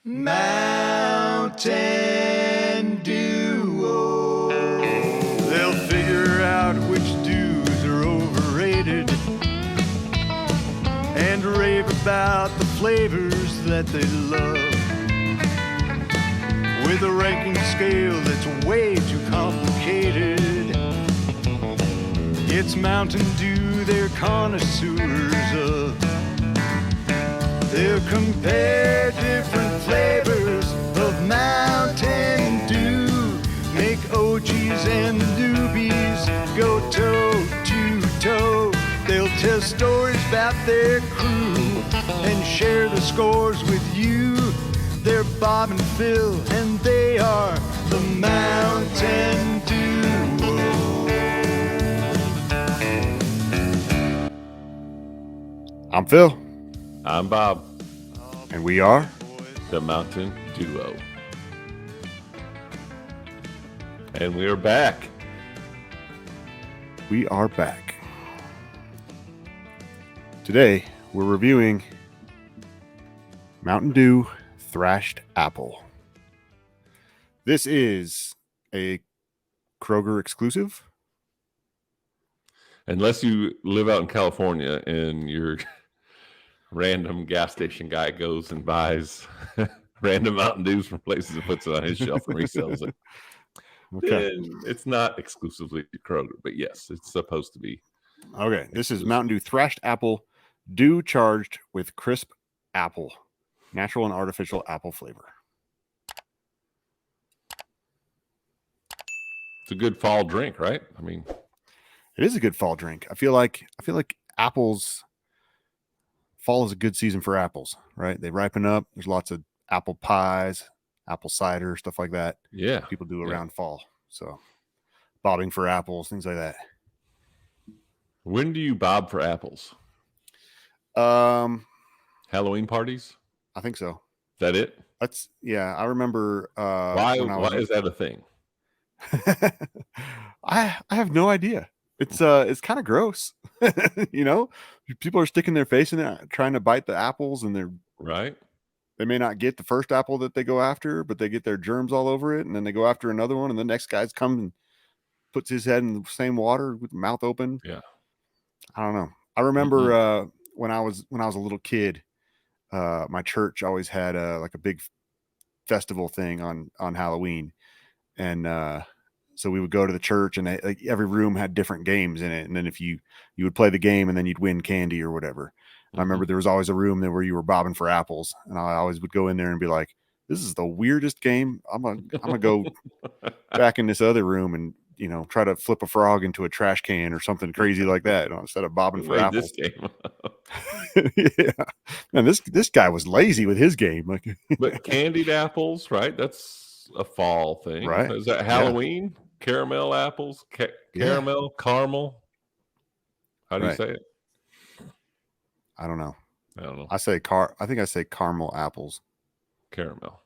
Mountain Dew. They'll figure out which dews are overrated and rave about the flavors that they love. With a ranking scale that's way too complicated. It's Mountain Dew they're connoisseurs of. They'll compare different flavors of Mountain Dew. Make OGs and newbies go toe to toe. They'll tell stories about their crew and share the scores with you. They're Bob and Phil, and they are the Mountain Dew. I'm Phil. I'm Bob. And we are the Mountain Duo. And we are back. We are back. Today, we're reviewing Mountain Dew Thrashed Apple. This is a Kroger exclusive. Unless you live out in California and your random gas station guy goes and buys random Mountain Dews from places and puts it on his shelf and resells it. Okay. And it's not exclusively Kroger, but yes, it's supposed to be. Okay, this is Mountain Dew Thrashed Apple, dew charged with crisp apple, natural and artificial apple flavor. It's a good fall drink, right? I mean, it is a good fall drink. I feel like apples. Fall is a good season for apples, right? They ripen up. There's lots of apple pies, apple cider, stuff like that. Yeah, people do around fall. So, bobbing for apples, things like that. When do you bob for apples? Halloween parties? I think so. Is that it? I remember. Why is that a thing? I have no idea. It's kind of gross. You know, people are sticking their face in it, trying to bite the apples, and they're right. They may not get the first apple that they go after, but they get their germs all over it, and then they go after another one, and the next guy's come and puts his head in the same water with the mouth open. Yeah, I don't know. I remember when I was a little kid, my church always had a big festival thing on Halloween, and so we would go to the church, and every room had different games in it, and then if you would play the game, and then you'd win candy or whatever. I remember there was always a room there where you were bobbing for apples, and I always would go in there and be like, "This is the weirdest game. I'm gonna go back in this other room and try to flip a frog into a trash can or something crazy like that instead of bobbing for apples." This game. Yeah, man, this guy was lazy with his game. But candied apples, right? That's a fall thing, right? Is that Halloween? Yeah. Caramel apples, caramel, caramel. How do you say it? I don't know. I think I say caramel apples. Caramel.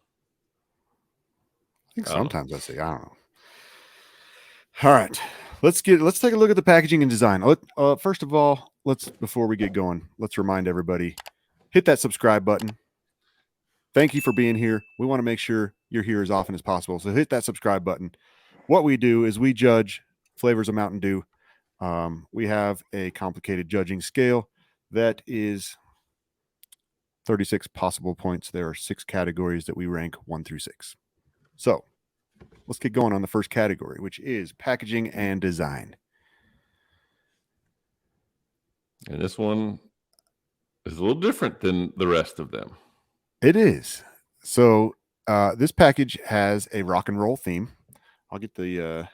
I think sometimes I say, I don't know. All right. Let's take a look at the packaging and design. First of all, before we get going, let's remind everybody, hit that subscribe button. Thank you for being here. We want to make sure you're here as often as possible. So hit that subscribe button. What we do is we judge flavors of Mountain Dew. We have a complicated judging scale that is 36 possible points. There are 6 categories that we rank 1 through 6. So let's get going on the first category, which is packaging and design. And this one is a little different than the rest of them. It is. So this package has a rock and roll theme. I'll get the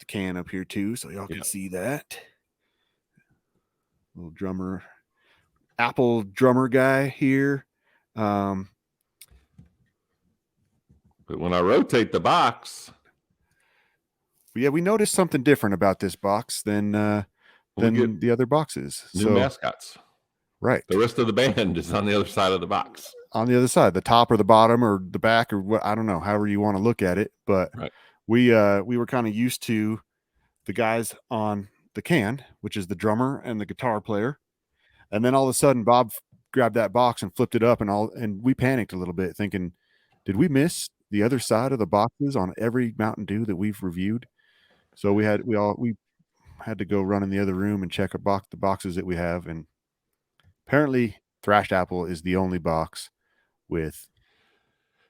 can up here too, so y'all can see that. Little drummer, Apple drummer guy here. But when I rotate the box, we noticed something different about this box than the other boxes. New mascots. Right. The rest of the band is on the other side of the box. On the other side, the top or the bottom or the back or what, I don't know, however you want to look at it. But we were kind of used to the guys on the can, which is the drummer and the guitar player. And then all of a sudden, Bob grabbed that box and flipped it up, and we panicked a little bit, thinking, did we miss the other side of the boxes on every Mountain Dew that we've reviewed? So we had to go run in the other room and check the boxes that we have, and apparently Thrashed Apple is the only box with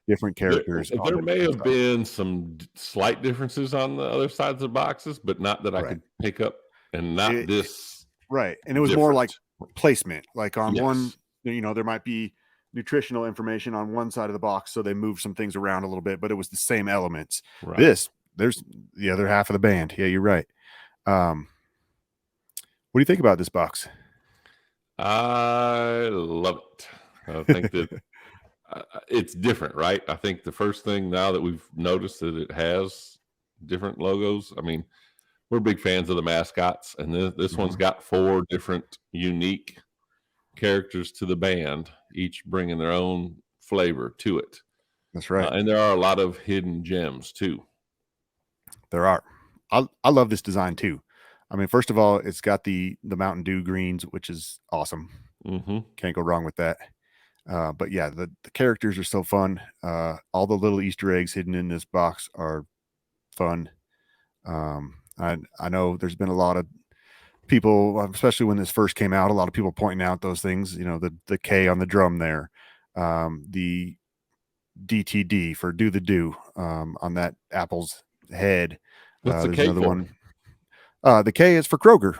different characters. There may have been some slight differences on the other sides of the boxes, but not that I could pick up, and not this. Right. And it was more like placement. Like on one, there might be nutritional information on one side of the box, so they moved some things around a little bit, but it was the same elements. Right. There's the other half of the band. Yeah, you're right. What do you think about this box? I love it. I think that it's different, right? I think the first thing now that we've noticed that it has different logos. I mean, we're big fans of the mascots, and this one's got 4 different unique characters to the band, each bringing their own flavor to it. That's right. And there are a lot of hidden gems too. There are. I love this design too. I mean, first of all, it's got the Mountain Dew greens, which is awesome. Can't go wrong with that. But yeah, the characters are so fun. All the little Easter eggs hidden in this box are fun. I know there's been a lot of people, especially when this first came out, a lot of people pointing out those things, the K on the drum there, the DTD for do the do, on that apple's head. What's the there's K another for? one. The K is for Kroger,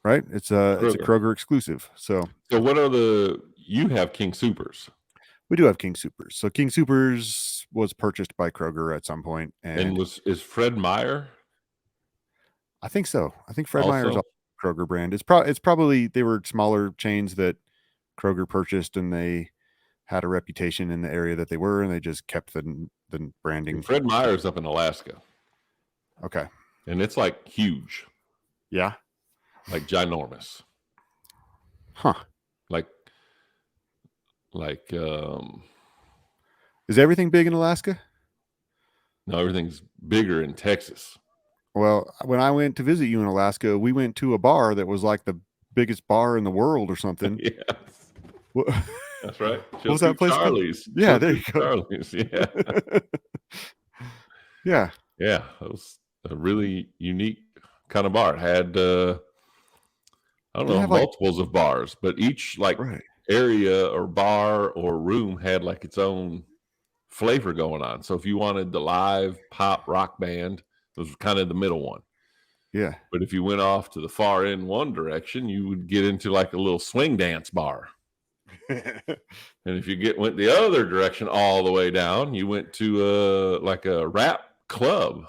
right? It's a Kroger exclusive. So what are you have King Supers? We do have King Supers. So King Supers was purchased by Kroger at some point. And is Fred Meyer? I think so. I think Fred Meyer is a Kroger brand. It's probably, they were smaller chains that Kroger purchased, and they had a reputation in the area that they were, and they just kept the branding. And Fred Meyer's up in Alaska. Okay. And it's like huge. Yeah. Like ginormous. Huh. Like is everything big in Alaska? No, everything's bigger in Texas. Well, when I went to visit you in Alaska, we went to a bar that was like the biggest bar in the world or something. Yes. What? That's right. What was that place? Charlie's. Yeah, there you go. Charlie's. Yeah. Yeah. Yeah. It was a really unique kind of bar. It had I don't know, multiples of bars, but each area or bar or room had like its own flavor going on. So if you wanted the live pop rock band, it was kind of the middle one. Yeah. But if you went off to the far end one direction, you would get into like a little swing dance bar. And if you went the other direction all the way down, you went to like a rap club.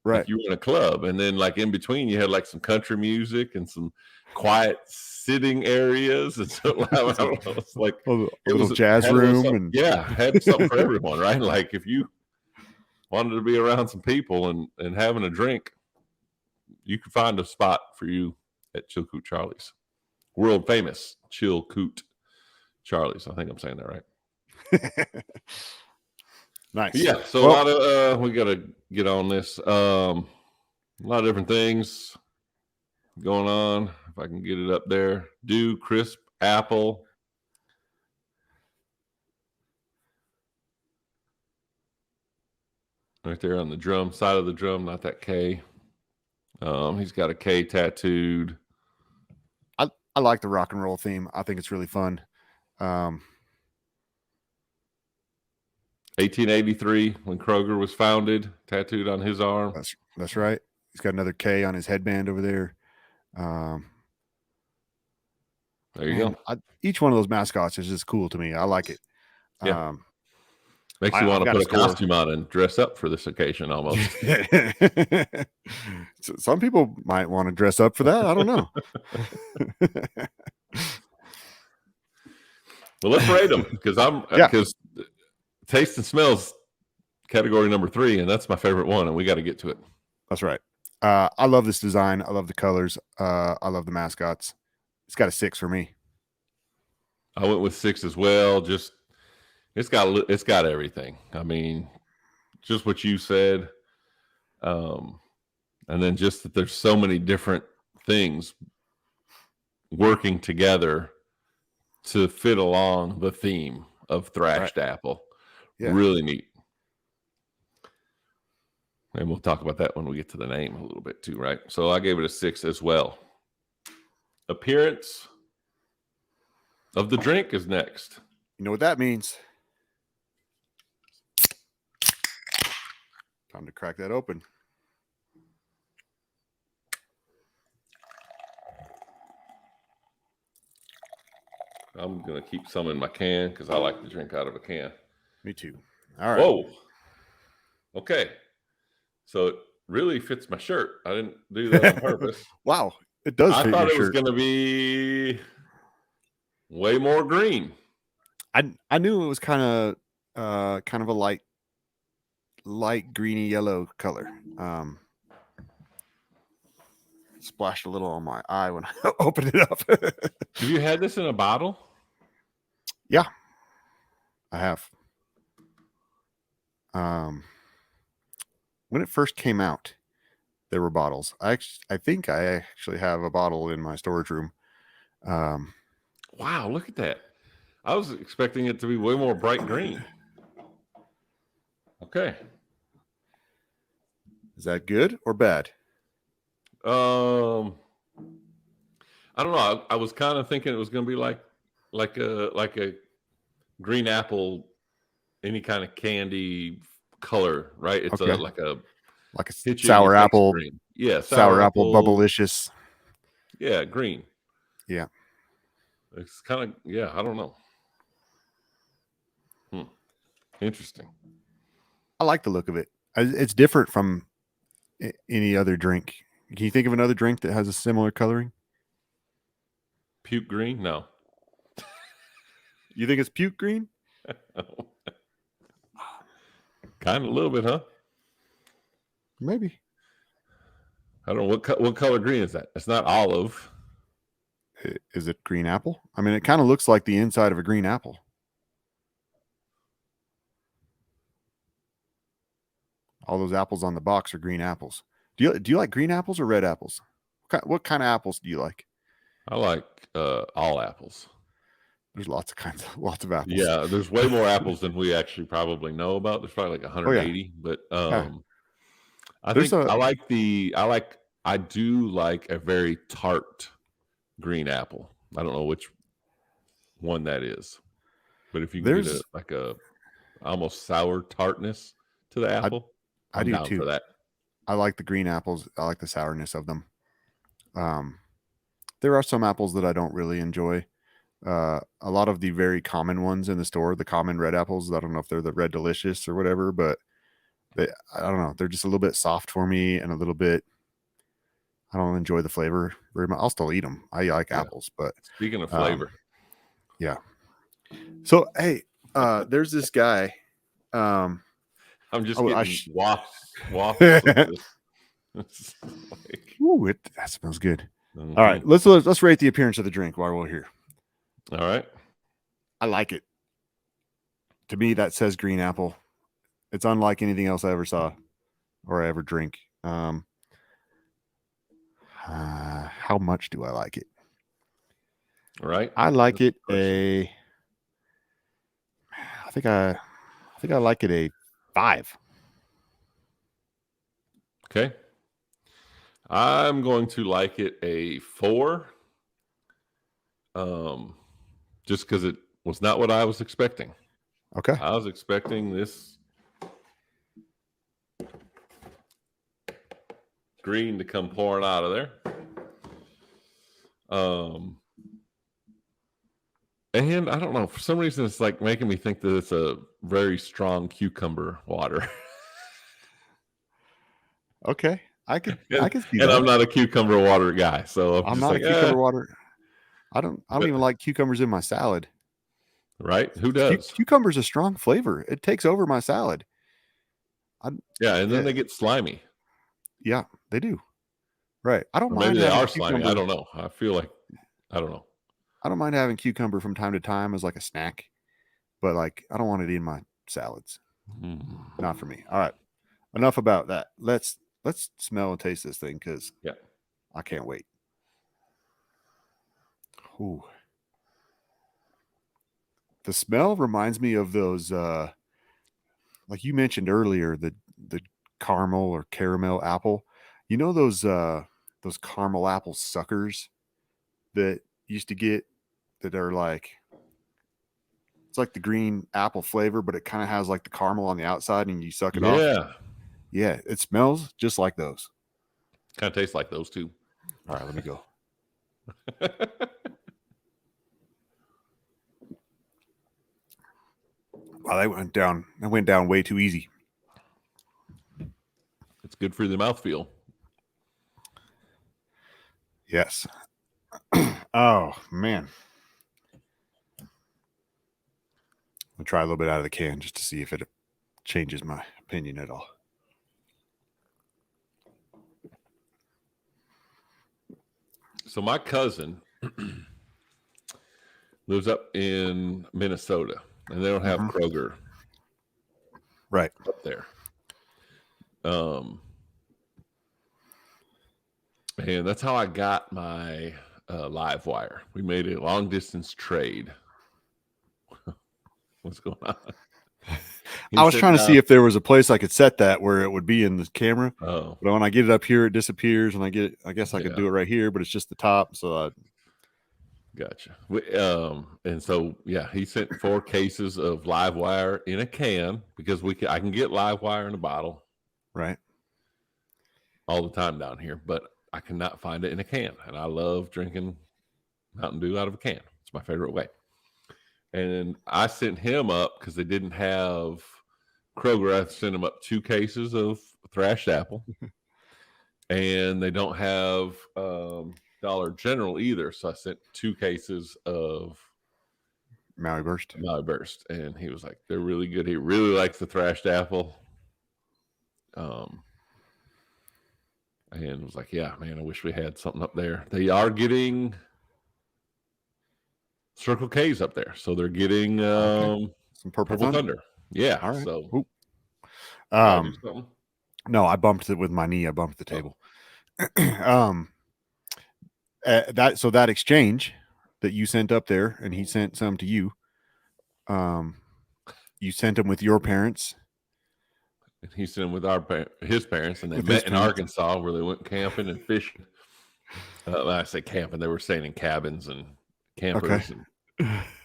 Right. Like you were in a club. And then like in between, you had like some country music and some quiet sitting areas. And so I don't know, it's like it was a jazz room. Had something for everyone, right? Like if you wanted to be around some people and having a drink, you could find a spot for you at Chilkoot Charlie's. World famous Chilkoot Charlie's. I think I'm saying that right. Nice. Yeah. So a lot of we got to get on this. A lot of different things going on. If I can get it up there. Crisp Apple. Right there on the drum, side of the drum, not that K. He's got a K tattooed. I like the rock and roll theme. I think it's really fun. 1883, when Kroger was founded, tattooed on his arm. That's right. He's got another K on his headband over there. There you go. Each one of those mascots is just cool to me. I like it. Yeah. Makes you want to put a costume on and dress up for this occasion almost. Some people might want to dress up for that. I don't know. Well, let's rate them because taste and smells category number 3, and that's my favorite one, and we got to get to it. That's right. I love this design. I love the colors. I love the mascots. It's got a 6 for me. I went with 6 as well. Just it's got everything. I mean, just what you said, and then just that there's so many different things working together to fit along the theme of Thrashed Apple. Yeah. Really neat. And we'll talk about that when we get to the name a little bit too, right? So I gave it a 6 as well. Appearance of the drink is next. You know what that means? Time to crack that open. I'm going to keep some in my can because I like to drink out of a can. Me too. All right. Whoa. Okay. So it really fits my shirt. I didn't do that on purpose. Wow. It does fit I thought your it was shirt. going to be way more green. I knew it was kind of a light greeny yellow color. Splashed a little on my eye when I opened it up. Have you had this in a bottle? Yeah, I have. When it first came out, there were bottles. I think I actually have a bottle in my storage room. Wow, look at that. I was expecting it to be way more bright green. Okay. Is that good or bad? I don't know. I was kind of thinking it was going to be like a green apple, any kind of candy color, right? It's Okay. like a sour apple. Green. Yeah, sour apple, bubblicious. Yeah, green. Yeah. It's kind of, yeah, I don't know. Interesting. I like the look of it. It's different from any other drink. Can you think of another drink that has a similar coloring? Puke green? No. You think it's puke green? Kind of a little bit, huh? Maybe. I don't know. What color green is that? It's not olive. Is it green apple? I mean, it kind of looks like the inside of a green apple. All those apples on the box are green apples. Do you like green apples or red apples? What kind of apples do you like? I like all apples. There's lots of apples. Yeah, there's way more apples than we actually probably know about. There's probably like 180, but I do like a very tart green apple. I don't know which one that is, but if you can get a almost sour tartness to the apple, I do down too. for that. I like the green apples. I like the sourness of them. There are some apples that I don't really enjoy. A lot of the very common ones in the store, the common red apples, I don't know if they're the Red Delicious or whatever, but I don't know. They're just a little bit soft for me and a little bit, I don't enjoy the flavor very much. I'll still eat them. I like apples, but speaking of flavor. Yeah. So, hey, there's this guy. I'm just getting wafts of this. Ooh, that smells good. Mm-hmm. All right, let's rate the appearance of the drink while we're here. All right. I like it. To me, that says green apple. It's unlike anything else I ever saw or I ever drink. How much do I like it? All right. I like it I think I like it a 5. Okay. I'm going to like it a 4. Just because it was not what I was expecting. Okay. I was expecting this green to come pouring out of there. And I don't know, for some reason it's like making me think that it's a very strong cucumber water. Okay. I can see that. And I'm not a cucumber water guy, so I'm not a cucumber water. I don't even like cucumbers in my salad. Right? Who does? Cucumber's a strong flavor. It takes over my salad. And then they get slimy. Yeah, they do. Right. I don't mind. Maybe they are slimy. I don't know. I feel like I don't know. I don't mind having cucumber from time to time as like a snack, but like I don't want it in my salads. Not for me. All right. Enough about that. Let's smell and taste this thing because I can't wait. Ooh. The smell reminds me of those, like you mentioned earlier, the caramel or caramel apple. You know those caramel apple suckers that used to get that are like, it's like the green apple flavor, but it kind of has like the caramel on the outside and you suck it off. Yeah, it smells just like those. Kind of tastes like those too. All right, let me go. Wow, that went down way too easy. It's good for the mouthfeel. Yes. Oh man. I'll try a little bit out of the can just to see if it changes my opinion at all. So my cousin lives up in Minnesota, and they don't have Kroger right up there. And that's how I got my live wire. We made a long distance trade. What's going on? I was trying to see if there was a place I could set that where it would be in the camera. Oh, but when I get it up here, it disappears, and I guess I could do it right here, but it's just the top. So gotcha. And so he sent 4 cases of live wire in a can because I can get live wire in a bottle, right, all the time down here, but I cannot find it in a can, and I love drinking Mountain Dew out of a can. It's my favorite way. And I sent him up because they didn't have Kroger. I sent him up 2 cases of Thrashed Apple, and they don't have Dollar General either. So I sent 2 cases of Maui Burst. And he was like, "They're really good." He really likes the Thrashed Apple. And was like, "Yeah, man, I wish we had something up there." They are getting Circle K's up there, so they're getting some Purple Thunder. Yeah. All right. So, no, I bumped it with my knee. I bumped the table. That exchange that you sent up there, and he sent some to you. You sent them with your parents. And he sent them with his parents, and they met in Arkansas where they went camping and fishing. I say camping; they were staying in cabins and campers and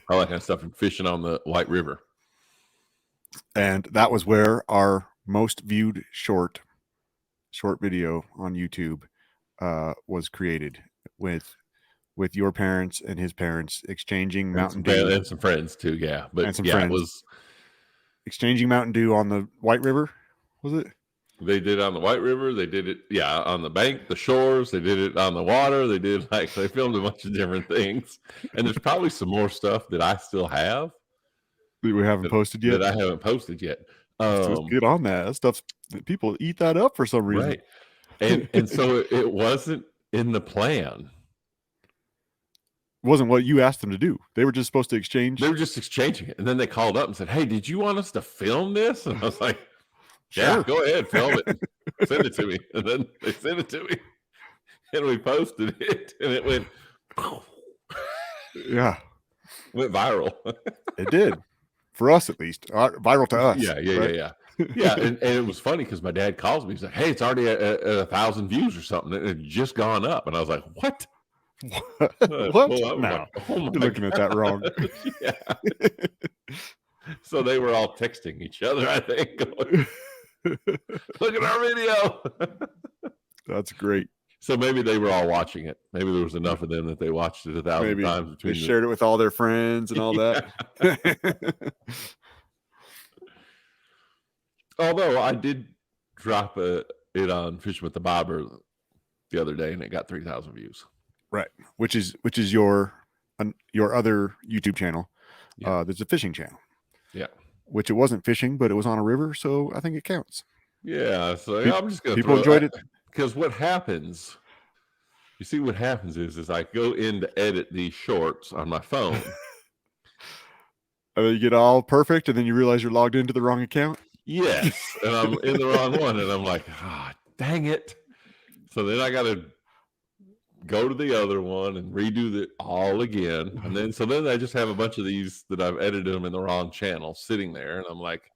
all that kind of stuff, and fishing on the White River. And that was where our most viewed short video on YouTube was created, with your parents and his parents exchanging Mountain Dew and some friends too. Yeah, but and some friends. It was exchanging Mountain Dew on the White River. Was it? They did it on the White River. They did it, on the bank, the shores. They did it on the water. They filmed a bunch of different things. And there's probably some more stuff that I still have that we haven't posted yet. That I haven't posted yet. Let's get on that. That stuff, people eat that up for some reason. Right. And so it wasn't in the plan. It wasn't what you asked them to do. They were just supposed to exchange. They were just exchanging it. And then they called up and said, "Hey, did you want us to film this?" And I was like, "Sure. Yeah, go ahead, film it. Send it to me." And then they sent it to me. And we posted it. And it went went viral. It did. For us, at least. Viral to us. Yeah. Yeah, and it was funny because my dad calls me. He's like, "Hey, it's already at 1,000 views or something. It had just gone up." And I was like, "What? What? No, you're looking at that wrong." Yeah. So they were all texting each other, I think, going, "Look at our video." That's great. So maybe they were all watching it. Maybe there was enough of them that they watched it 1,000 times. They shared it with all their friends and all that. Although I did drop it on Fishing with the Bobber the other day, and it got 3,000 views. Right, which is your other YouTube channel. There's a fishing channel. Yeah, which it wasn't fishing, but it was on a river, so I think it counts. Yeah, so I'm just gonna. People enjoyed it because what happens? You see, what happens is I go in to edit these shorts on my phone. You get all perfect, and then you realize you're logged into the wrong account. Yes, and I'm in the wrong one, and I'm like, dang it. So then I got to go to the other one and redo it all again. And then I just have a bunch of these that I've edited them in the wrong channel sitting there. And I'm like,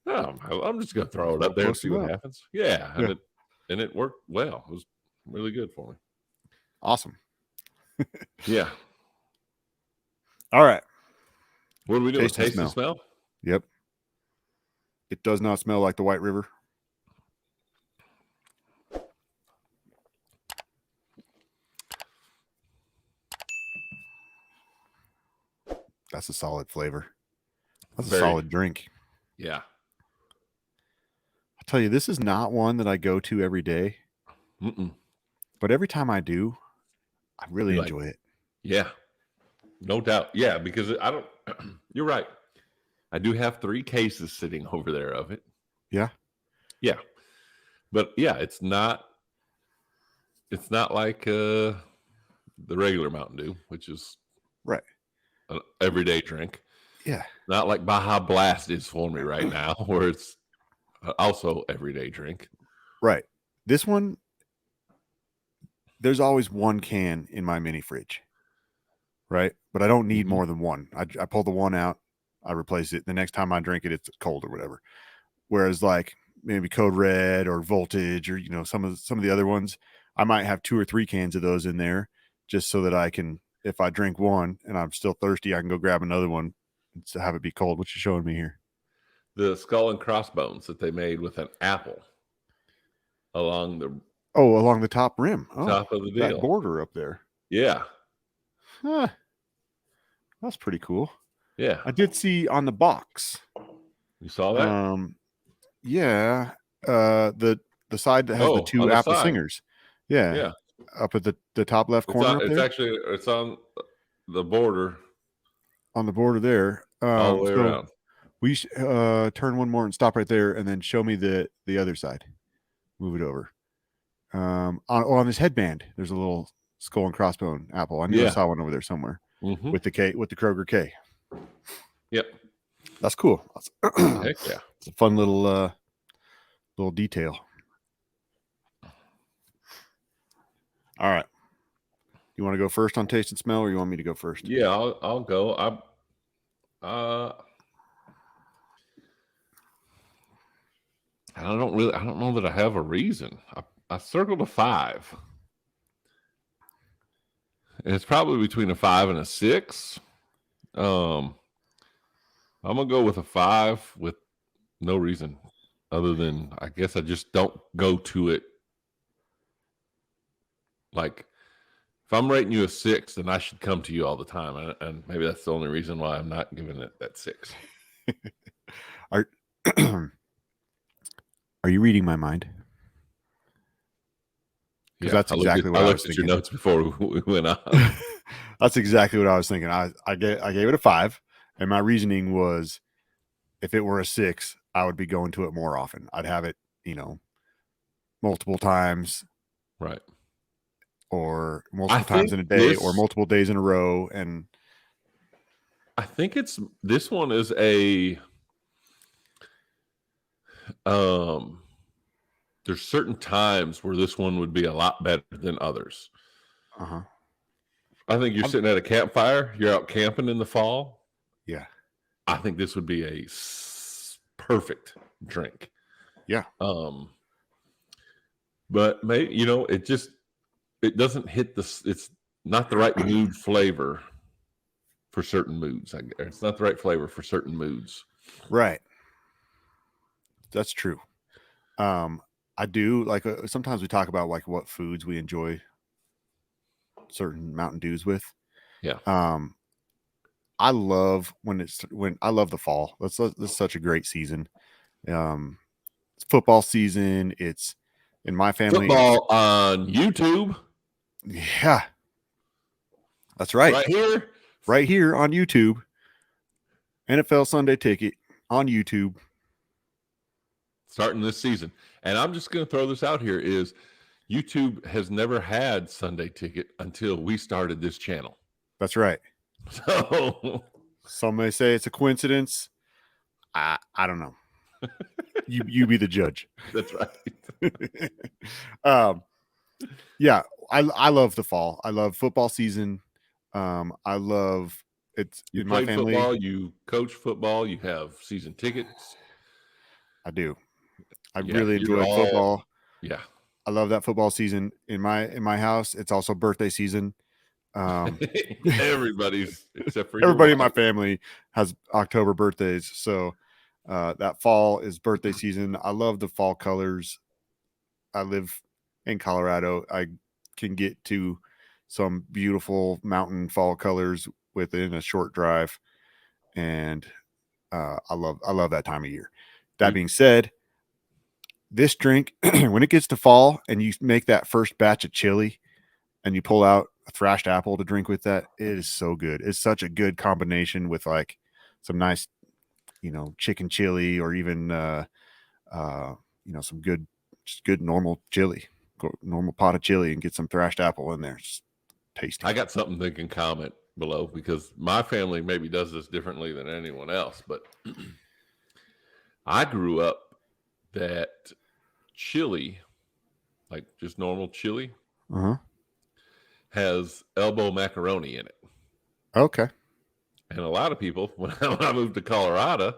oh, I'm just going to throw it up there and see what happens. Yeah. And it worked well. It was really good for me. Awesome. Yeah. All right. What do we do? Taste and Taste and smell? Yep. It does not smell like the White River. That's a solid flavor. That's a solid drink. Yeah. I tell you, this is not one that I go to every day. But every time I do, I really enjoy it. Yeah. No doubt. Yeah, because you're right. I do have 3 cases sitting over there of it. Yeah. Yeah. But yeah, it's not like the regular Mountain Dew, which is right. An everyday drink. Yeah. Not like Baja Blast is for me right now, where it's also everyday drink. Right. This one, there's always one can in my mini fridge. Right. But I don't need more than one. I pull the one out, I replace it. The next time I drink it, it's cold or whatever. Whereas like maybe Code Red or Voltage or, some of the other ones, I might have 2 or 3 cans of those in there just so that I can, if I drink one and I'm still thirsty, I can go grab another one to have it be cold. What you showing me here? The skull and crossbones that they made with an apple along the top rim. Top of the deal. That border up there. Yeah. Huh. That's pretty cool. Yeah. I did see on the box. You saw that? Yeah. The side that has the 2 apple singers. Yeah. Yeah. Up at the top left corner. It's on the border. On the border there. All the way around. We turn one more and stop right there, and then show me the other side. Move it over. On this headband, there's a little skull and crossbone apple. I knew I saw one over there somewhere with the Kroger K. Yep, that's cool. Heck yeah, it's a fun little detail. All right, you want to go first on taste and smell, or you want me to go first? Yeah, I'll go. I don't know that I have a reason. I circled a 5. And it's probably between a 5 and a 6. I'm gonna go with a 5 with no reason other than I guess I just don't go to it. Like if I'm rating you a 6, then I should come to you all the time, and maybe that's the only reason why I'm not giving it that 6. Are you reading my mind? Because that's exactly what I was thinking. I looked at your notes before we went on. That's exactly what I was thinking. I gave it a 5, and my reasoning was, if it were a 6, I would be going to it more often. I'd have it, multiple times, right, or multiple times in a day, or multiple days in a row. And I think this one is a. There's certain times where this one would be a lot better than others. I think you're sitting at a campfire. You're out camping in the fall. Yeah. I think this would be a perfect drink. Yeah. But maybe, it doesn't hit it's not the right mood flavor for certain moods. It's not the right flavor for certain moods. Right. That's true. I do like sometimes we talk about like what foods we enjoy certain Mountain Dews with. Yeah. I love I love the fall. This is such a great season. It's football season. It's in my family. Football on YouTube. Yeah. That's right. Right here on YouTube. NFL Sunday Ticket on YouTube. Starting this season. And I'm just going to throw this out here is YouTube has never had Sunday Ticket until we started this channel. That's right. So some may say it's a coincidence. I don't know. You be the judge. That's right. Yeah, I love the fall. I love football season. I love it's You in my played family. football, you coach football, you have season tickets. I do. I Yeah, really you're enjoy all football. yeah. I love that football season in my house. It's also birthday season. Um, Everybody's except for your everybody in wife. my family has October birthdays, so that fall is birthday season. I love the fall colors. I live in Colorado. I can get to some beautiful mountain fall colors within a short drive, and I love that time of year. That We being said, this drink when it gets to fall and you make that first batch of chili and you pull out a thrashed apple to drink with that, it is so good. It's such a good combination with like some nice, chicken chili or even some good, just good normal chili, normal pot of chili, and get some thrashed apple in there. It's tasty. I got something they can comment below because my family maybe does this differently than anyone else, but I grew up that chili, like just normal chili, Uh-huh. has elbow macaroni in it. Okay. And a lot of people, when I moved to Colorado,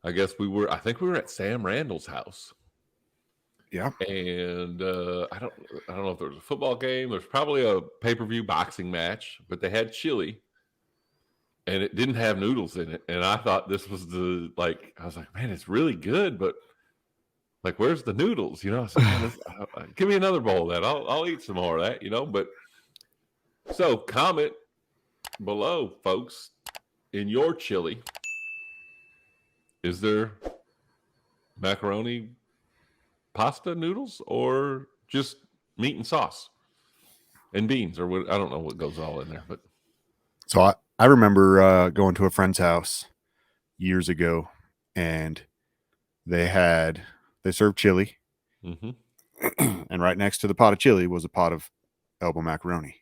I think we were at Sam Randall's house. Yeah. And I don't know if there was a football game. There's probably a pay-per-view boxing match, but they had chili, and it didn't have noodles in it. And I thought this was I was like, man, it's really good, but like, where's the noodles? I said, man, give me another bowl of that. I'll eat some more of that. But so comment below, folks, in your chili, is there macaroni pasta noodles or just meat and sauce and beans or what? I don't know what goes all in there, but So I remember going to a friend's house years ago, and they served chili, and right next to the pot of chili was a pot of elbow macaroni.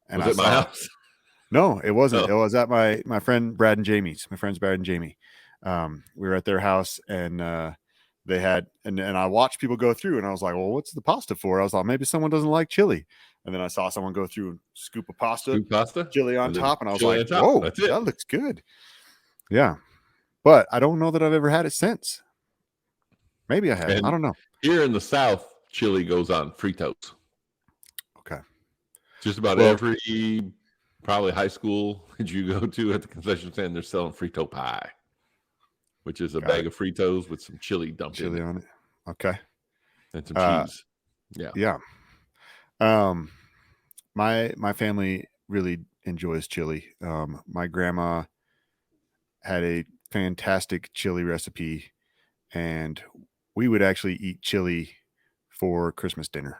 And was I it my saw house? No, it wasn't. Oh. It was at my friend Brad and Jamie's. My friends Brad and Jamie. We were at their house, and they had and I watched people go through, and I was like, well, what's the pasta for? I was like, maybe someone doesn't like chili. And then I saw someone go through and scoop of pasta, Scoop pasta, chili on and then top, and I was chili like, on top. whoa, That's it. that looks good. Yeah. But I don't know that I've ever had it since. Maybe I have. And I don't know. here in the South, chili goes on Fritos. Okay. Just about every probably high school that you go to at the concession stand, they're selling Frito pie, which is a bag of Fritos with some chili dumped in it. On it. Okay. And some cheese. Yeah. Yeah. My family really enjoys chili. My grandma had a fantastic chili recipe, and we would actually eat chili for Christmas dinner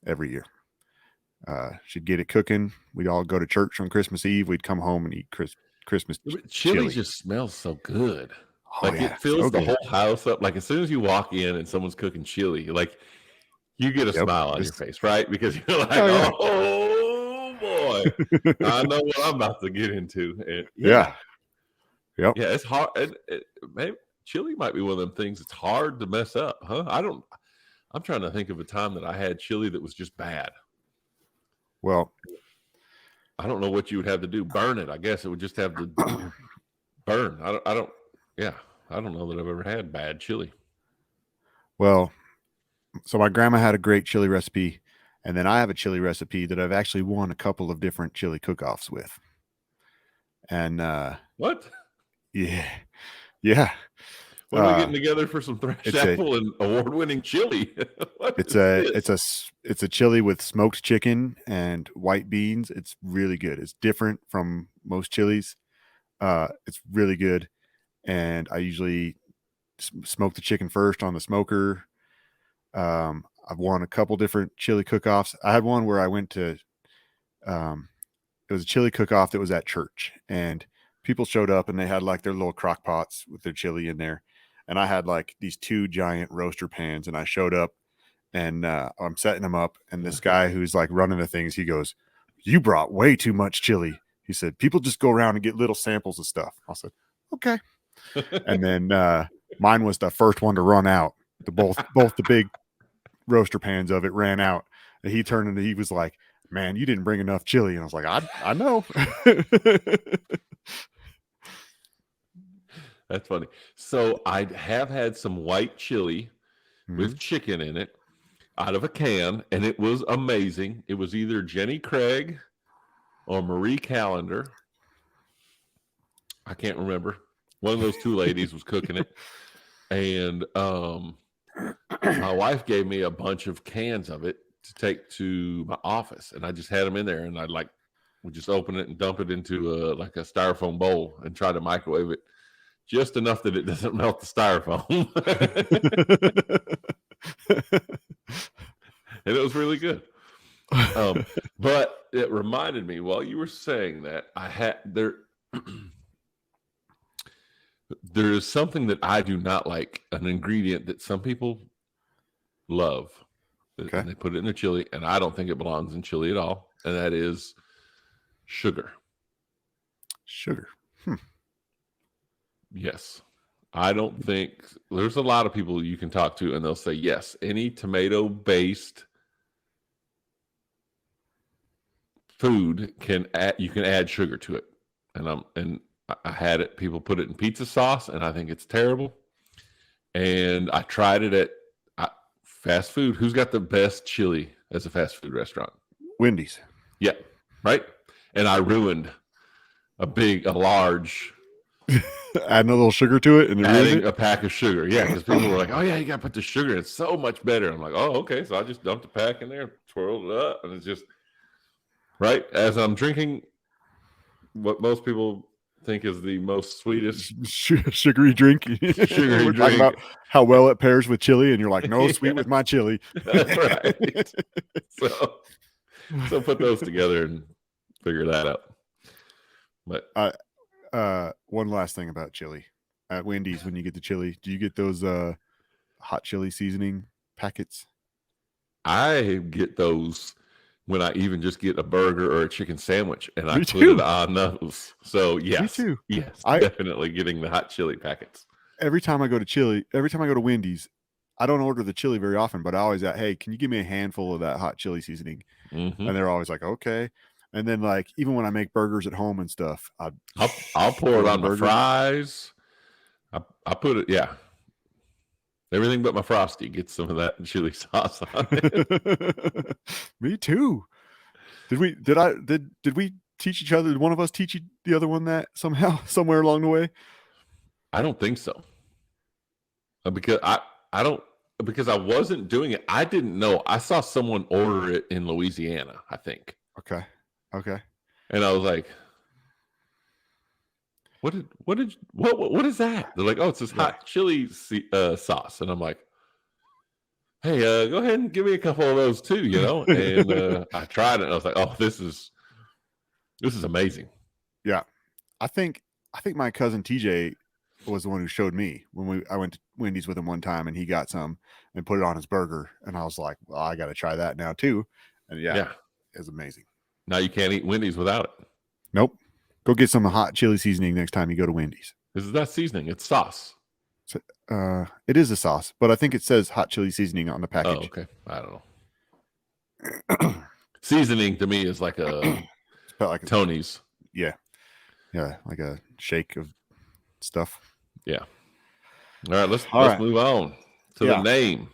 every year. She'd get it cooking. We'd all go to church on Christmas Eve. We'd come home and eat Christmas chili. Just smells so good. Oh, like yeah, it fills so the good. whole house up. Like as soon as you walk in and someone's cooking chili, like you get a smile on your face, right? Because you're like, oh boy, I know what I'm about to get into. And yeah, it's hard. Maybe chili might be one of them things. It's hard to mess up, huh? I'm trying to think of a time that I had chili that was just bad. Well, I don't know what you would have to do. Burn it. I guess it would just have to burn. I don't know that I've ever had bad chili. Well, so my grandma had a great chili recipe, and then I have a chili recipe that I've actually won a couple of different chili cook-offs with. And what? Yeah. When are we getting together for some Thrashed Apple and award-winning chili? It's a chili with smoked chicken and white beans. It's really good. It's different from most chilies. It's really good, and I usually smoke the chicken first on the smoker. I've won a couple different chili cook-offs. I had one where I went to it was a chili cook-off that was at church, and people showed up and they had like their little crock pots with their chili in there. And I had like these 2 giant roaster pans, and I showed up and I'm setting them up. And this guy who's like running the things, he goes, "You brought way too much chili." He said, "People just go around and get little samples of stuff." I said, "Okay." And then mine was the first one to run out. Both the big roaster pans of it ran out. And he turned and he was like, "Man, you didn't bring enough chili." And I was like, I know. That's funny. So I have had some white chili with chicken in it out of a can, and it was amazing. It was either Jenny Craig or Marie Callender. I can't remember. One of those two ladies was cooking it. And my wife gave me a bunch of cans of it to take to my office. And I just had them in there, and I would just open it and dump it into like a styrofoam bowl and try to microwave it just enough that it doesn't melt the styrofoam. And it was really good. But it reminded me while you were saying that there is something that I do not like, an ingredient that some people love. Okay. And they put it in their chili, and I don't think it belongs in chili at all. And that is sugar. Sugar. Yes. I don't think there's a lot of people you can talk to, and they'll say, yes, any tomato-based food you can add sugar to it. And I had it, people put it in pizza sauce, and I think it's terrible. And I tried it at fast food. Who's got the best chili as a fast food restaurant? Wendy's. Yeah, right? And I ruined a large adding a little sugar to it and adding a pack of sugar. Yeah, because people were like, "Oh yeah, you got to put the sugar in. It's so much better." I'm like, "Oh, okay." So I just dumped a pack in there, twirled it up, and it's just right as I'm drinking what most people think is the most sweetest sugary drink. We're talking about how well it pairs with chili, and you're like, "No, sweet with my chili." That's right. So put those together and figure that out. But one last thing about chili at Wendy's, when you get the chili, do you get those hot chili seasoning packets? I get those when I even just get a burger or a chicken sandwich, and I put it on those. So yes, me too. Yes, definitely getting the hot chili packets. Every time I go to Wendy's, I don't order the chili very often, but I always ask, "Hey, can you give me a handful of that hot chili seasoning?" And they're always like, "Okay." And then, like, even when I make burgers at home and stuff, I'll pour it on the fries. I put it, yeah. Everything but my Frosty gets some of that chili sauce on it. Me too. Did we teach each other? Did one of us teach the other one that somehow, somewhere along the way? I don't think so. Because because I wasn't doing it. I didn't know. I saw someone order it in Louisiana, I think. Okay. And I was like, what is that? They're like, "Oh, it's this hot chili sauce." And I'm like, "Hey, go ahead and give me a couple of those too, And I tried it, and I was like, "Oh, this is amazing." Yeah. I think my cousin TJ was the one who showed me when I went to Wendy's with him one time, and he got some and put it on his burger, and I was like, "Well, I got to try that now too." And yeah, it's amazing. Now you can't eat Wendy's without it. Nope. Go get some hot chili seasoning next time you go to Wendy's. This is not seasoning; it's sauce. It is a sauce, but I think it says hot chili seasoning on the package. Oh, okay. I don't know. Seasoning to me is like like Tony's. Yeah, like a shake of stuff. Yeah. All right, let's move on to the name.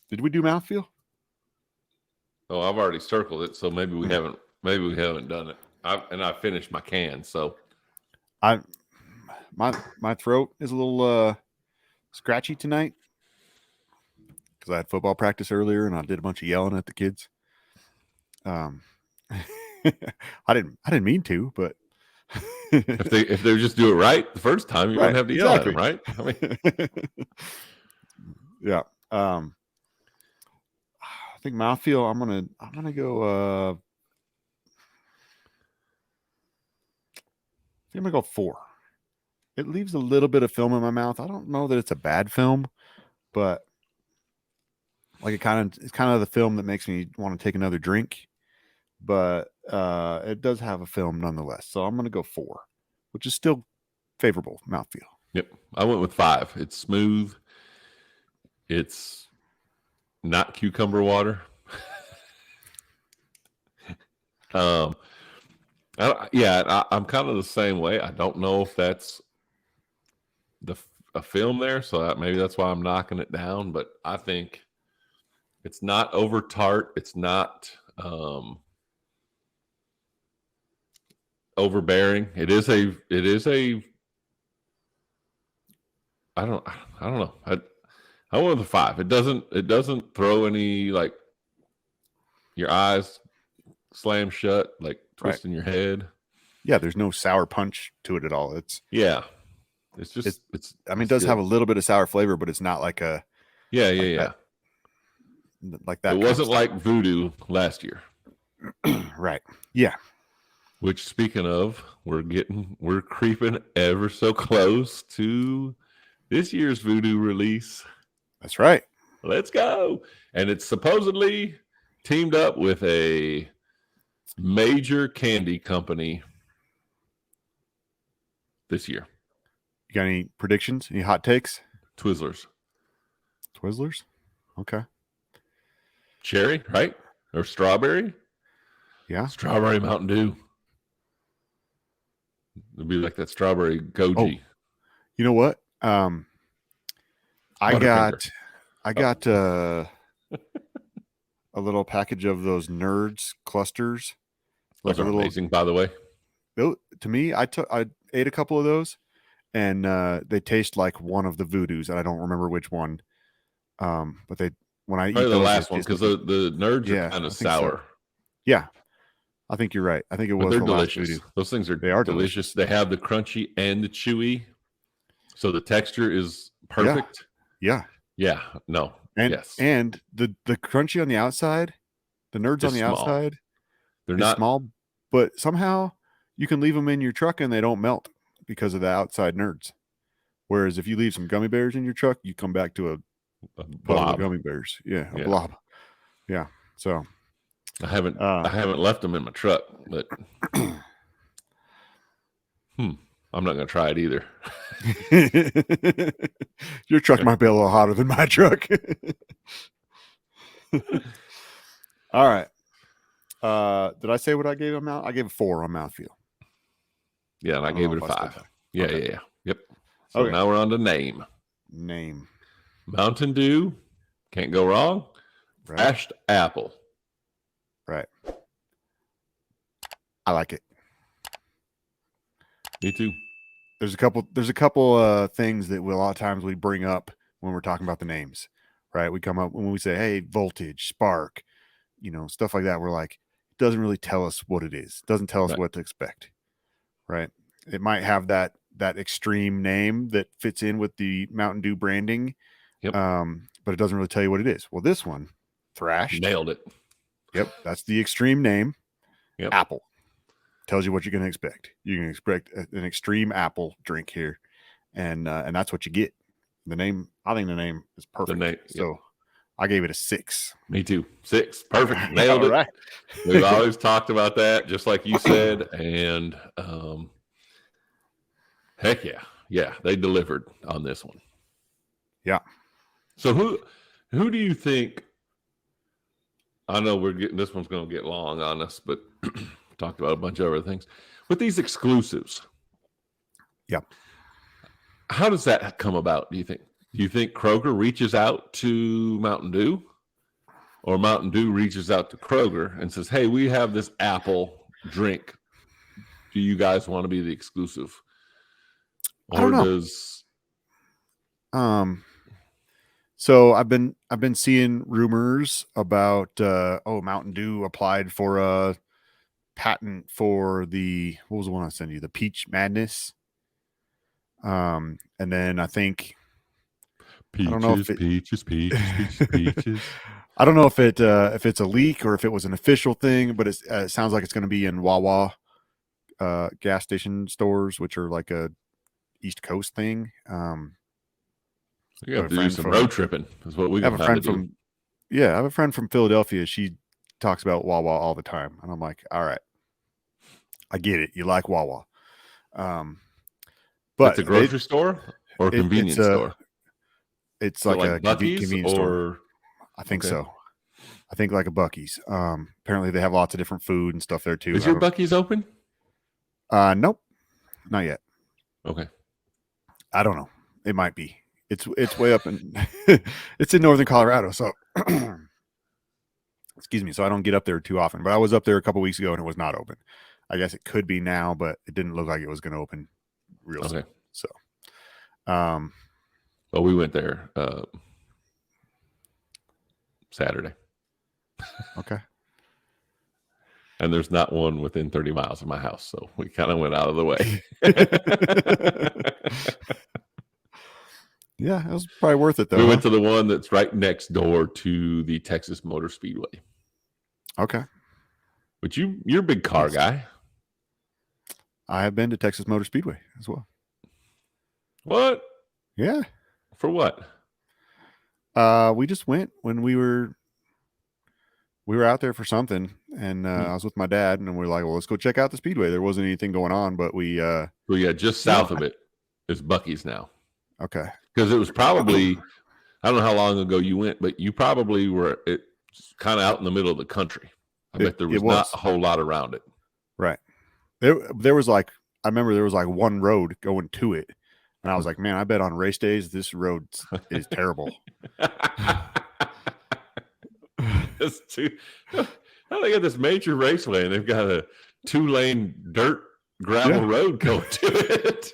Did we do mouthfeel? Oh, I've already circled it, so maybe we haven't done it. I finished my can, so my throat is a little scratchy tonight because I had football practice earlier and I did a bunch of yelling at the kids. I didn't mean to, but if they just do it right the first time, you wouldn't have to yell at them, right? I mean, yeah. I think mouthfeel. I'm gonna go. I'm gonna go 4. It leaves a little bit of film in my mouth. I don't know that it's a bad film, but like it's kind of the film that makes me want to take another drink. But it does have a film nonetheless. So I'm gonna go 4, which is still favorable mouthfeel. Yep, I went with 5. It's smooth. It's not cucumber water. I'm kind of the same way. I don't know if that's a film there, so maybe that's why I'm knocking it down. But I think it's not over tart. It's not overbearing. It is a. I don't know. I went with a 5. It doesn't throw any like your eyes slam shut, like twisting your head. Yeah, there's no sour punch to it at all. It's just it does have a little bit of sour flavor, but it's not like a like that. It wasn't like Voodoo last year. Right. Yeah. Which, speaking of, we're creeping ever so close to this year's Voodoo release. That's right. Let's go. And it's supposedly teamed up with a major candy company this year. You got any predictions? Any hot takes? Twizzlers. Okay. Cherry, right? Or strawberry? Yeah. Strawberry Mountain Dew. It'd be like that strawberry goji. Oh, you know what? I got a little package of those Nerds clusters. Those are amazing, by the way. To me, I ate a couple of those, and they taste like one of the Voodoos, and I don't remember which one. But when I eat the last one, because the Nerds are kind of sour. So. Yeah, I think you're right. I think it was. They're delicious. Those things are delicious. They have the crunchy and the chewy, so the texture is perfect. Yeah. No. And yes. And the crunchy on the outside, the Nerds on the outside, they're not small, but somehow you can leave them in your truck and they don't melt because of the outside Nerds. Whereas if you leave some gummy bears in your truck, you come back to a blob of gummy bears. Yeah, a blob. Yeah. So I haven't left them in my truck, but I'm not going to try it either. Your truck might be a little hotter than my truck. All right. Did I say what I gave him out? I gave a 4 on mouthfeel. Yeah, and I gave it a 5. Yeah. Yep. So now we're on to name. Mountain Dew. Can't go wrong. Thrashed Apple. Right. I like it. Me too. There's a couple things that a lot of times we bring up when we're talking about the names, right? We come up when we say, hey, voltage, spark, stuff like that. We're like, it doesn't really tell us what it is. It doesn't tell us what to expect, right? It might have that extreme name that fits in with the Mountain Dew branding, but it doesn't really tell you what it is. Well, this one, Thrashed. Nailed it. Yep, that's the extreme name. Yep. Apple. Tells you what you're going to expect. You're going to expect an extreme apple drink here, and that's what you get. I think the name is perfect. So I gave it a 6. Me too. 6. Perfect. Nailed it. Right. We've always talked about that, just like you said, and heck yeah, they delivered on this one. Yeah. So who do you think? I know this one's going to get long on us, but. Talked about a bunch of other things with these exclusives. Yeah. How does that come about? Do you think Kroger reaches out to Mountain Dew, or Mountain Dew reaches out to Kroger and says, hey, we have this apple drink. Do you guys want to be the exclusive? Or I don't know. So I've been seeing rumors about Mountain Dew applied for a patent for what was the one I sent you? The Peach Madness. And then I think peaches. I don't know if it's a leak or if it was an official thing, but it sounds like it's going to be in Wawa gas station stores, which are like a East Coast thing. You have to do some road tripping is what we have a friend from. Yeah, I have a friend from Philadelphia. She talks about Wawa all the time, and I'm like, all right, I get it. You like Wawa, but it's a grocery store or a convenience store. It's So like a Buc-ee's convenience store. or I think okay. so. I think like a Buc-ee's. Apparently they have lots of different food and stuff there too. Is your Buc-ee's open? Nope, not yet. Okay. I don't know. It might be. It's way up in it's in northern Colorado, so excuse me. So I don't get up there too often. But I was up there a couple weeks ago and it was not open. I guess it could be now, but it didn't look like it was going to open real soon. So, well, we went there Saturday. Okay. And there's not one within 30 miles of my house, so we kind of went out of the way. Yeah, it was probably worth it though. We went to the one that's right next door to the Texas Motor Speedway. Okay. But you're a big car guy. I have been to Texas Motor Speedway as well. What? Yeah. For what? We just went when we were out there for something, and I was with my dad, and we were like, well, let's go check out the Speedway. There wasn't anything going on, but we well, yeah, just south of it is Buc-ee's now. Okay. Because it was probably, I don't know how long ago you went, but you probably were kind of out in the middle of the country. I bet there was not a whole lot around it. Right. There was like, I remember there was like one road going to it. And I was like, man, I bet on race days, this road is terrible. It's now they got this major raceway and they've got a 2-lane dirt gravel road going to it.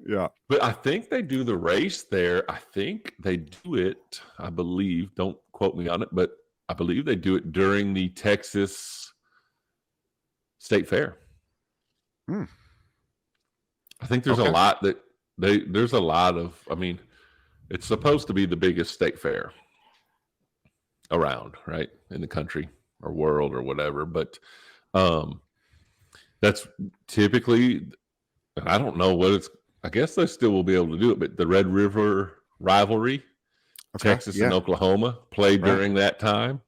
Yeah. But I think they do the race there. I think they do it, I believe, don't quote me on it, but I believe they do it during the Texas State Fair. I think there's a lot that there's a lot of, I mean, it's supposed to be the biggest state fair around, right, in the country or world or whatever. But that's typically, I don't know what it's, I guess they still will be able to do it, but the Red River Rivalry, Texas and Oklahoma, played during that time.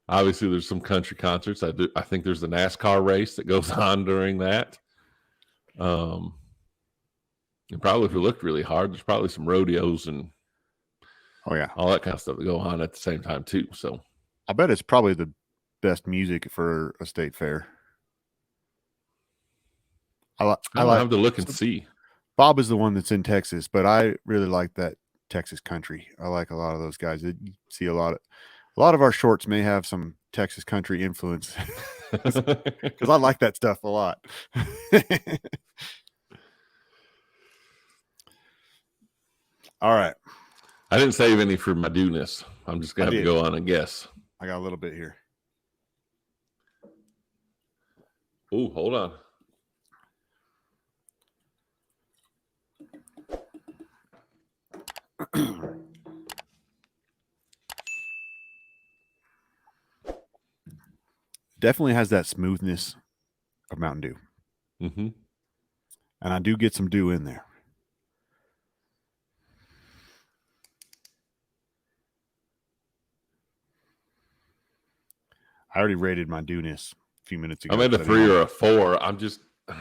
Obviously, there's some country concerts. I think there's the NASCAR race that goes on during that. And probably if you looked really hard, there's probably some rodeos and all that kind of stuff that go on at the same time too. So I bet it's probably the best music for a state fair. I have to look and see. Bob is the one that's in Texas, but I really like that Texas country. I like a lot of those guys. You see a lot of our shorts may have some Texas country influence because I like that stuff a lot. All right. I didn't save any for my do-ness. I'm just going to have to go on and guess. I got a little bit here. Oh, hold on. Definitely has that smoothness of Mountain Dew. Mm-hmm. And I do get some dew in there. I already rated my dewness a few minutes ago. I'm at a 3 or a 4. I'm just, I'm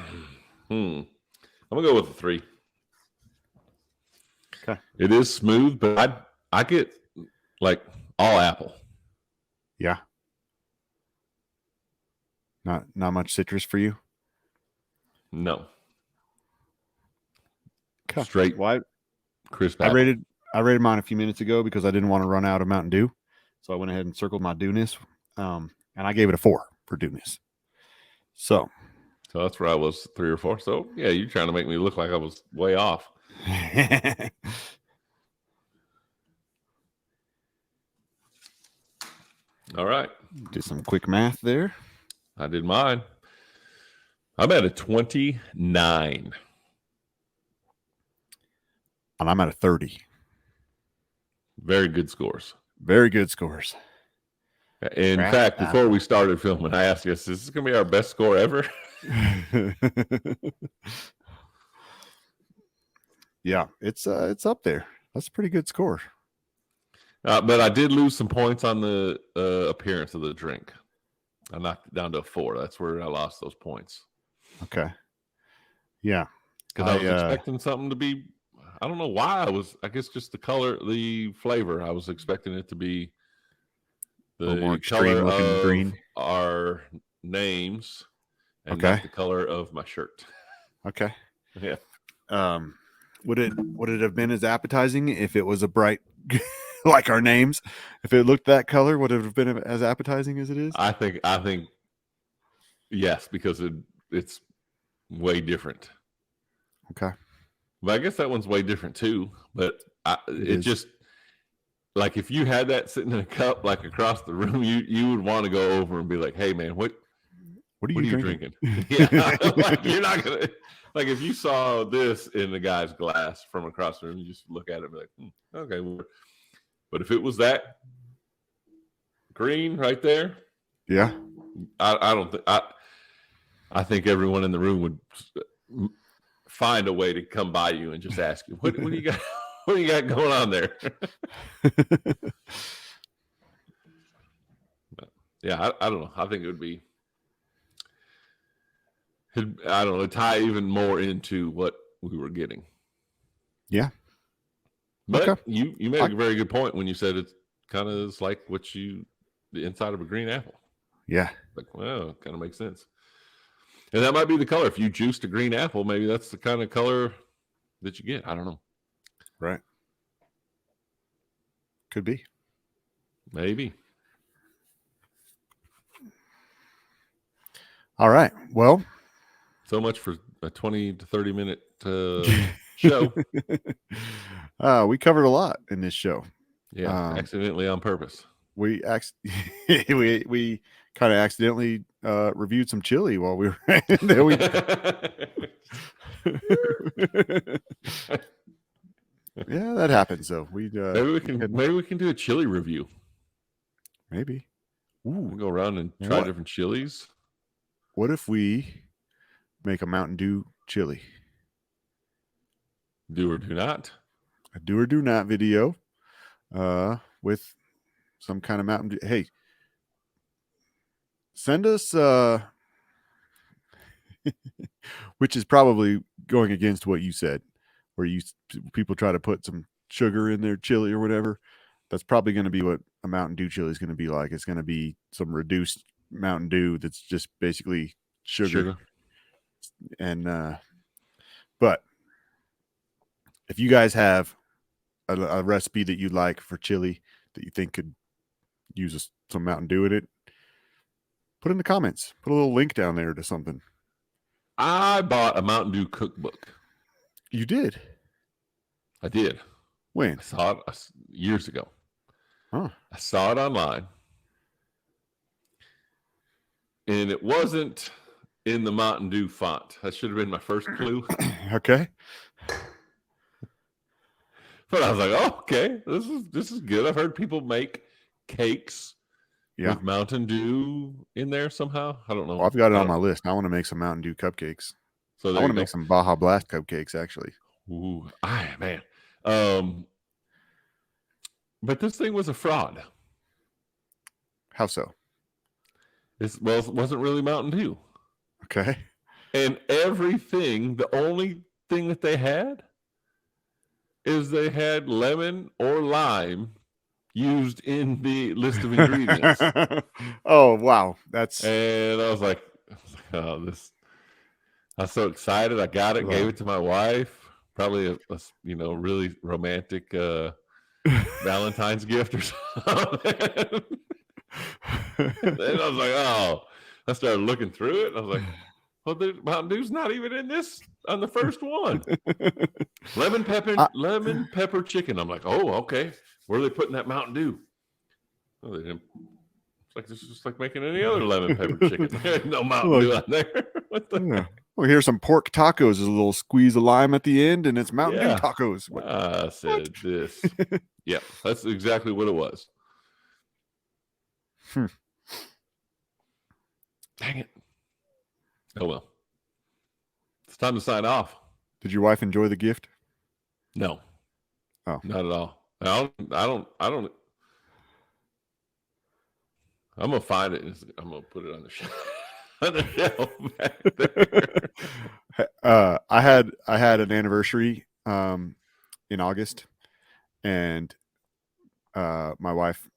going to go with a 3. Okay. It is smooth, but I get like all apple. Yeah. Not much citrus for you? No. Okay. Straight crisp apple. I rated mine a few minutes ago because I didn't want to run out of Mountain Dew. So I went ahead and circled my dewness. And I gave it a 4 for dewness. So that's where I was, 3 or 4. So yeah, you're trying to make me look like I was way off. All right. Did some quick math there. I did mine. I'm at a 29. And I'm at a 30. Very good scores. Very good scores. In fact, before we started filming, I asked you, is this going to be our best score ever? Yeah, it's up there. That's a pretty good score. But I did lose some points on the appearance of the drink. I knocked it down to a 4. That's where I lost those points. Okay. Yeah. Because I was expecting something to be, I don't know why I guess just the color, the flavor. I was expecting it to be the color of green. Our names and not the color of my shirt. Okay. Yeah. Would it have been as appetizing if it was a bright, like our names? If it looked that color, would it have been as appetizing as it is? I think yes, because it's way different. Okay. But I guess that one's way different too. But it just, like, if you had that sitting in a cup like across the room, you would want to go over and be like, "Hey man, what are you drinking?" Yeah, like, you're not gonna, like, if you saw this in the guy's glass from across the room, you just look at it and be like, okay. But if it was that green right there, yeah, I don't think I think everyone in the room would find a way to come by you and just ask you, what do you got? What do you got going on there? Yeah, I don't know. I think it would be, I don't know, tie even more into what we were getting. Yeah. But you made a very good point when you said it's kind of is like the inside of a green apple. Yeah. Like, well, it kind of makes sense. And that might be the color. If you juiced a green apple, maybe that's the kind of color that you get. I don't know. Right. Could be. Maybe. All right. Well, so much for a 20 to 30 minute show. We covered a lot in this show. Yeah, accidentally on purpose. We we kind of accidentally reviewed some chili while we were there. Yeah, that happens. So we maybe we can do a chili review. Maybe. Ooh, we'll go around and try different chilies. What if we make a Mountain Dew chili? Do or do not? A do or do not video with some kind of Mountain Dew. Hey, send us which is probably going against what you said, where people try to put some sugar in their chili or whatever. That's probably going to be what a Mountain Dew chili is going to be like. It's going to be some reduced Mountain Dew that's just basically sugar. And but if you guys have a recipe that you like for chili that you think could use some Mountain Dew in it, put in the comments. Put a little link down there to something. I bought a Mountain Dew cookbook. You did? I did. When? I saw it years ago. Huh. I saw it online. And it wasn't in the Mountain Dew font. That should have been my first clue. Okay. But I was like, oh, okay, this is good. I've heard people make cakes with Mountain Dew in there somehow. I don't know. Well, I've got it on my list. I want to make some Mountain Dew cupcakes. So I want to make some Baja Blast cupcakes, actually. Ooh, man. But this thing was a fraud. How so? It wasn't really Mountain Dew. Okay. And the only thing that they had is they had lemon or lime used in the list of ingredients. Oh, wow. And I was like, oh, this. I was so excited. I got it, gave it to my wife. Probably a really romantic Valentine's gift or something. And I was like, oh. I started looking through it. And I was like, well, the Mountain Dew's not even in this on the first one. Lemon pepper chicken. I'm like, oh, okay. Where are they putting that Mountain Dew? Oh, they didn't. It's just like making any other lemon pepper chicken. No Mountain Dew on there. What the heck? Well, here's some pork tacos. There's a little squeeze of lime at the end, and it's Mountain Dew tacos. I said this. Yeah, that's exactly what it was. Dang it. Oh, well. It's time to sign off. Did your wife enjoy the gift? No. Oh. Not at all. I don't. I'm going to find it. I'm going to put it on the shelf. On the shelf back there. I I had an anniversary in August, and my wife,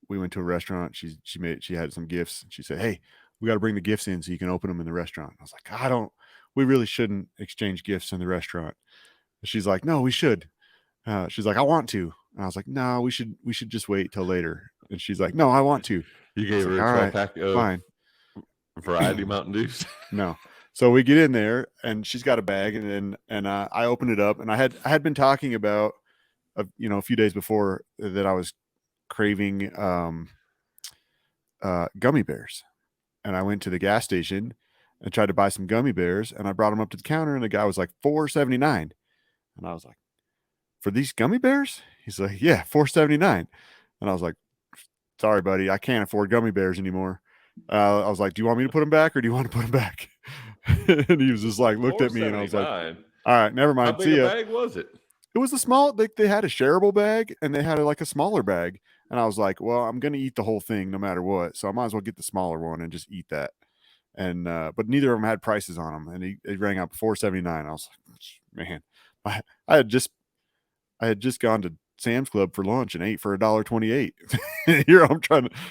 we went to a restaurant. She had some gifts. She said, "Hey, we got to bring the gifts in so you can open them in the restaurant." I was like, we really shouldn't exchange gifts in the restaurant. She's like, "No, we should." She's like, "I want to." And I was like, "No, we should just wait till later." And she's like, "No, I want to." You I gave was her like, a "All 12 right, pack of fine." variety Mountain Dews. No. So we get in there, and she's got a bag, and I open it up, and I had been talking about, a few days before that I was craving gummy bears, and I went to the gas station and tried to buy some gummy bears, and I brought them up to the counter, and the guy was like $4.79, and I was like, "For these gummy bears?" He's like, "Yeah, $4.79," and I was like, "Sorry, buddy, I can't afford gummy bears anymore." I was like, "Do you want me to put them back, or do you want to put them back?" And he was just like, looked at me, and I was like, $4.79. "All right, never How mind. big See a ya." bag was it? It was a small. They had a shareable bag, and they had like a smaller bag, and I was like, "Well, I'm gonna eat the whole thing no matter what, so I might as well get the smaller one and just eat that." And but neither of them had prices on them, and he rang up $4.79. I was like, "Man, I, I had just I had just gone to Sam's Club for lunch and ate for $1.28. Here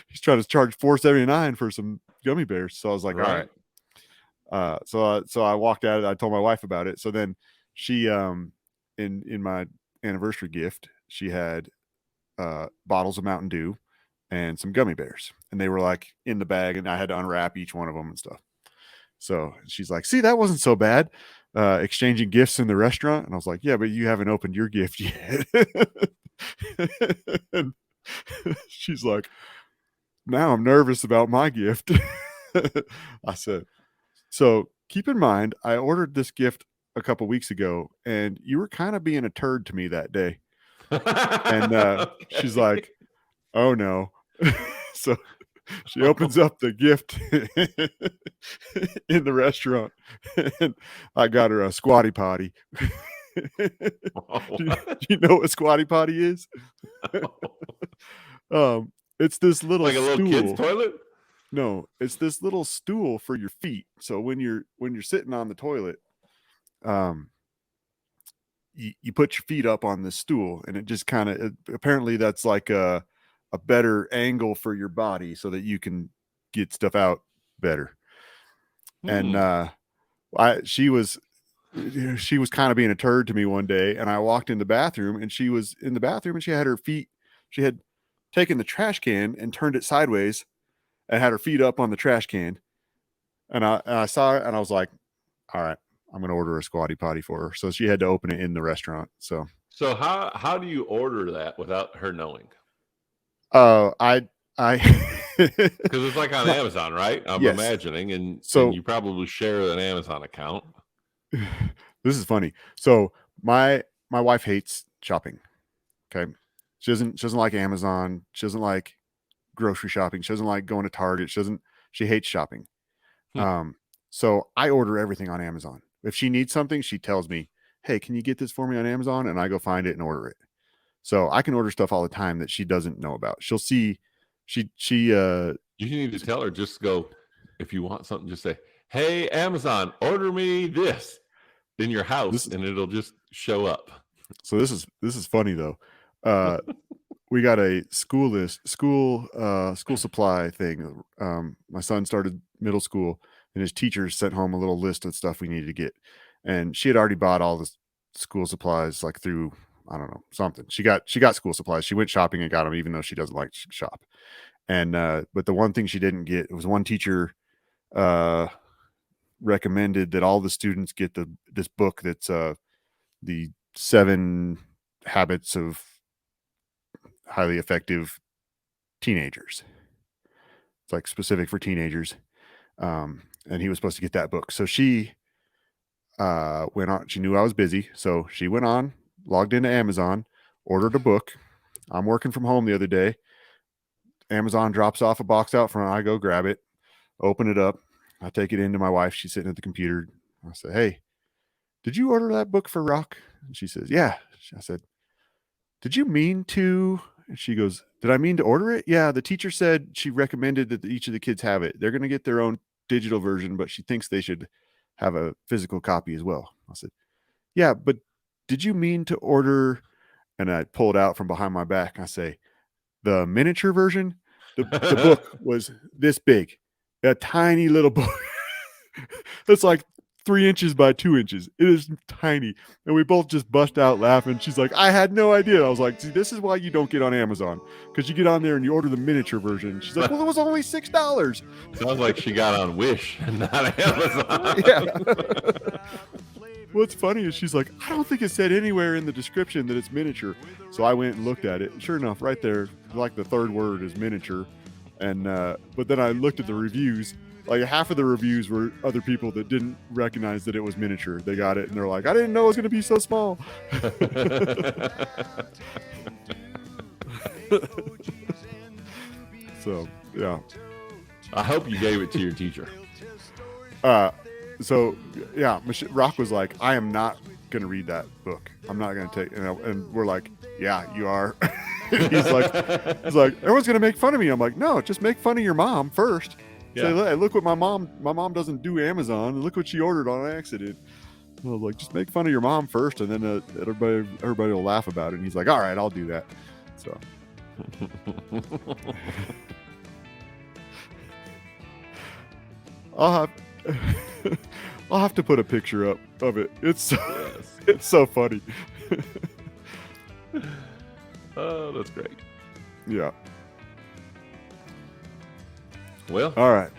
he's trying to charge $4.79 for some gummy bears." So I was like, "All right." So I walked out. I told my wife about it. So then she, in my anniversary gift, she had bottles of Mountain Dew and some gummy bears, and they were like in the bag, and I had to unwrap each one of them and stuff. So she's like, "See, that wasn't so bad. Exchanging gifts in the restaurant." And I was like, "Yeah, but you haven't opened your gift yet." And she's like, "Now I'm nervous about my gift." I said, "So keep in mind, I ordered this gift a couple weeks ago, and you were kind of being a turd to me that day." And she's Okay. like, "Oh no." So she opens up the gift in the restaurant, and I got her a squatty potty. Do you know what squatty potty is? It's this little Like a little kid's stool. toilet? No, it's this little stool for your feet. So when you're sitting on the toilet, um, you put your feet up on this stool, and it just kind of, apparently that's like a better angle for your body so that you can get stuff out better. And she was kind of being a turd to me one day, and I walked in the bathroom, and she was in the bathroom, and she had taken the trash can and turned it sideways and had her feet up on the trash can. And I saw it, and I was like, "All right, I'm going to order a squatty potty for her." So she had to open it in the restaurant. So how do you order that without her knowing? I Because it's like on Amazon, right? I'm yes. imagining, and So you probably share an Amazon account. this is funny. So my wife hates shopping. Okay. She doesn't like Amazon. She doesn't like grocery shopping. She doesn't like going to Target. She hates shopping. So I order everything on Amazon. If she needs something, she tells me, "Hey, can you get this for me on Amazon?" And I go find it and order it. So I can order stuff all the time that she doesn't know about. She'll see, You need to tell her, just go, if you want something, just say, "Hey, Amazon, order me this in your house," and it'll just show up. So this is funny though. We got a school supply thing. My son started middle school, and his teachers sent home a little list of stuff we needed to get. And she had already bought all the school supplies, like through, I don't know, something. She got school supplies. She went shopping and got them, even though she doesn't like to shop. And but the one thing she didn't get, it was one teacher recommended that all the students get this book that's the 7 habits of highly effective teenagers. It's like specific for teenagers. And he was supposed to get that book. So she went on. She knew I was busy. So she went on, logged into Amazon, ordered a book. I'm working from home the other day. Amazon drops off a box out front. I go grab it, open it up. I take it into my wife. She's sitting at the computer. I say, "Hey, did you order that book for Rock?" And she says, "Yeah." I said, "Did you mean to?" And she goes, "Did I mean to order it?" "Yeah, the teacher said she recommended that each of the kids have it. They're going to get their own digital version, but she thinks they should have a physical copy as well. I said, yeah, but did you mean to order? And I pulled out from behind my back. I say, the miniature version. The book was this big, a tiny little book. It's like 3 inches by 2 inches. It is tiny. And we both just bust out laughing. She's like, I had no idea. I was like, see, this is why you don't get on Amazon, because you get on there and you order the miniature version. She's like, well, it was only $6. Sounds like she got on Wish and not Amazon. Yeah. What's funny is she's like, I don't think it said anywhere in the description that it's miniature. So I went and looked at it. Sure enough, right there, like the third word is miniature. And but then I looked at the reviews. Like half of the reviews were other people that didn't recognize that it was miniature. They got it and they're like, I didn't know it was going to be so small. So yeah. I hope you gave it to your teacher. So yeah, Rock was like, I am not going to read that book. I'm not going to take, and we're like, yeah, you are. he's like, everyone's going to make fun of me. I'm like, no, just make fun of your mom first. Yeah. Say, hey, look what my mom doesn't do Amazon. Look what she ordered on accident. I was like, just make fun of your mom first, and then everybody will laugh about it. And he's like, all right, I'll do that. So. I'll have to put a picture up of it. It's it's so funny. Oh, that's great. Yeah. Well, all right.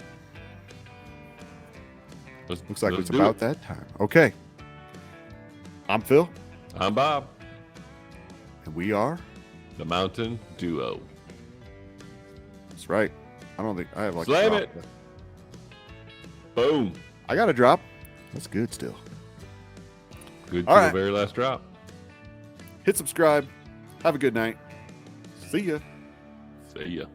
Looks like it's about that time. Okay. I'm Phil. I'm Bob. And we are the Mountain Duo. That's right. I don't think I have like Slam it. Boom. I got a drop. That's good still. Good to the very last drop. Hit subscribe. Have a good night. See ya. See ya.